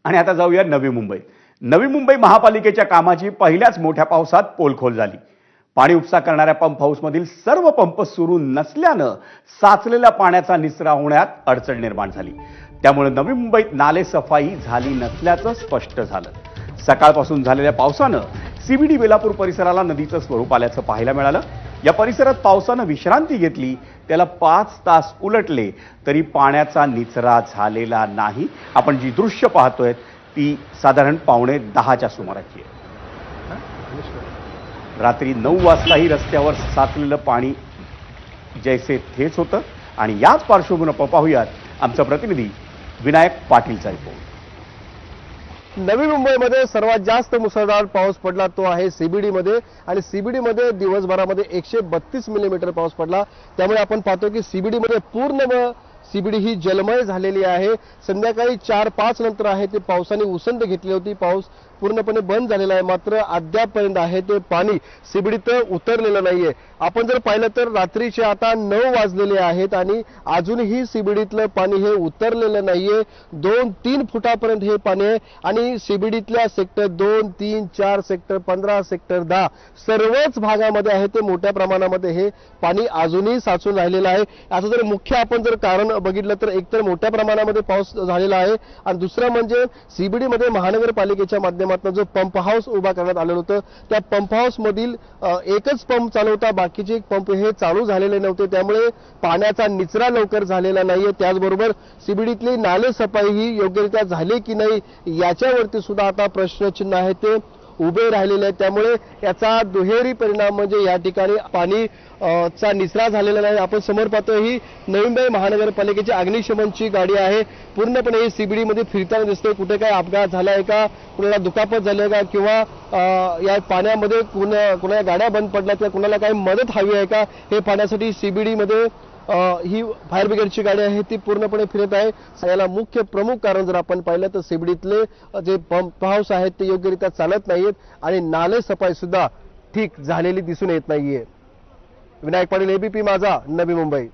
आणि आता जाऊया नवी मुंबईत. नवी मुंबई महापालिकेच्या कामाची पहिल्याच मोठ्या पावसात पोलखोल झाली. पाणी उपसा करणाऱ्या पंप हाऊसमधील सर्व पंप सुरू नसल्यानं साचलेल्या पाण्याचा निचरा होण्यात अडचण निर्माण झाली. त्यामुळे नवी मुंबईत नाले सफाई झाली नसल्याचं स्पष्ट झालं. सकाळपासून झालेल्या पावसानं सीबीडी बेलापूर परिसराला नदीचं स्वरूप आल्याचं पाहायला मिळालं. या परिसरात पावसानं विश्रांती घेतली, त्याला 5 तास उलटले तरी पाण्याचा निचरा झालेला नाही. आपण जी दृश्य पाहतोय ती साधारण 9:15च्या सुमाराची आहे. रात्री 9 वाजताही रस्त्यावर साचलेलं पाणी जैसे थेच होतं. आणि याच पार्श्वभूमीवर पाहूयात आमचा प्रतिनिधी विनायक पाटीलचा रिपोर्ट. नवी मुंबईमध्ये सर्वात जास्त मुसळधार पाऊस पडला तो आहे सीबीडी मध्ये, आणि सीबीडी मध्ये दिवसभरामध्ये 132 मिलीमीटर पाऊस पडला. त्यामुळे आपण पाहतो की सीबीडी मध्ये पूर्ण सीबीडी ही जलमय झालेली आहे. संध्याकाळी 4-5 नंतर आहे ते पावसाने उसंत घेतली होती. पाऊस पूर्णपणे बंद झालेला आहे, मात्र अद्यापपर्यंत आहे ते पाणी सीबीडीत उतरलेलं नाहीये. आपण जर पाहिलं तर रात्रीचे आता 9 वाजलेले आहेत आणि अजूनही सीबीडीतलं पाणी हे उतरलेलं नाहीये. 2-3 फुटापर्यंत हे पाणी आहे आणि सीबीडीतल्या सेक्टर 2, 3, 4, सेक्टर 15, सेक्टर 10 सर्वच भागामध्ये आहे ते मोठ्या प्रमाणामध्ये हे पाणी अजूनही साचून राहिलेलं आहे. याचं जर मुख्य आपण जर कारण बघितलं तर एकतर मोठ्या प्रमाणामध्ये पाऊस झालेला आहे आणि दुसरं म्हणजे सीबीडी मध्ये महानगरपालिकेच्या माध्यमातून जो पंप हाऊस उभा करण्यात आलेलं होतं त्या पंप हाऊस मधील एकच पंप चालू होता, बाकीचे पंप हे चालू झालेले नव्हते. त्यामुळे पाण्याचा निचरा लवकर झालेला नाहीये. त्याचबरोबर सीबीडीतली नाले सफाई ही योग्यरित्या झाली की नाही याच्यावरती सुद्धा आता प्रश्नचिन्ह आहे ते उभे राहिलेले आहेत. त्यामुळे याचा दुहेरी परिणाम म्हणजे या ठिकाणी पाणी चा निचरा झालेला नाही. आपण समोर पाहतोय ही नवी मुंबई महानगरपालिकेची अग्निशमनची गाडी आहे. पूर्णपणे ही सीबीडी मध्ये फिरताना दिसते. कुठे काय अपघात झालाय का, कुणाला दुखापत झाली का, किंवा या पाण्यामध्ये कुणा गाड्या बंद पडल्या किंवा कुणाला काही मदत हवी आहे का हे पाहण्यासाठी सीबीडी मध्ये ही फायर ब्रिगेडची गाडी आहे ती पूर्णपणे फिरत आहे. याला मुख्य प्रमुख कारण जर आपण पाहिलं तर सीबीडीतले जे पंप हाऊस आहेत ते योग्यरित्या चालत नाहीत आणि नाले सफाई सुद्धा ठीक झालेली दिसून येत नाहीये. विनायक पाटील, एबीपी माझा, नवी मुंबई.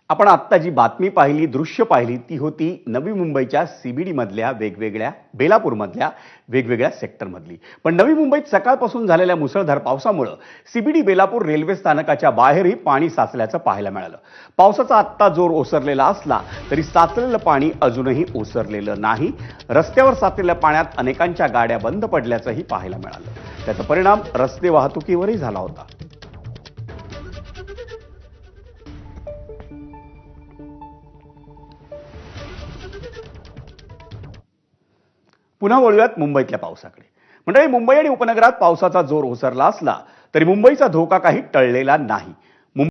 आपण आत्ता जी बातमी पाहिली, दृश्य पाहिली ती होती नवी मुंबईच्या सीबीडी मधल्या वेगवेगळ्या, बेलापूर मधल्या वेगवेगळ्या सेक्टर मधली. पण नवी मुंबईत सकाळपासून झालेल्या मुसळधार पावसामुळे सीबीडी बेलापूर रेल्वे स्थानकाच्या बाहेरही पाणी साचल्याचं पाहायला मिळालं. पावसाचा आत्ता जोर ओसरलेला असला तरी साचलेलं पाणी अजूनही ओसरलेलं नाही. रस्त्यावर साचलेल्या पाण्यात अनेकांच्या गाड्या बंद पडल्याचंही पाहायला मिळालं. त्याचा परिणाम रस्ते वाहतुकीवरही झाला होता. पुन्हा वळूयात मुंबईतल्या पावसाकडे. मंडळी, मुंबई आणि उपनगरात पावसाचा जोर ओसरला असला तरी मुंबईचा धोका काही टळलेला नाही.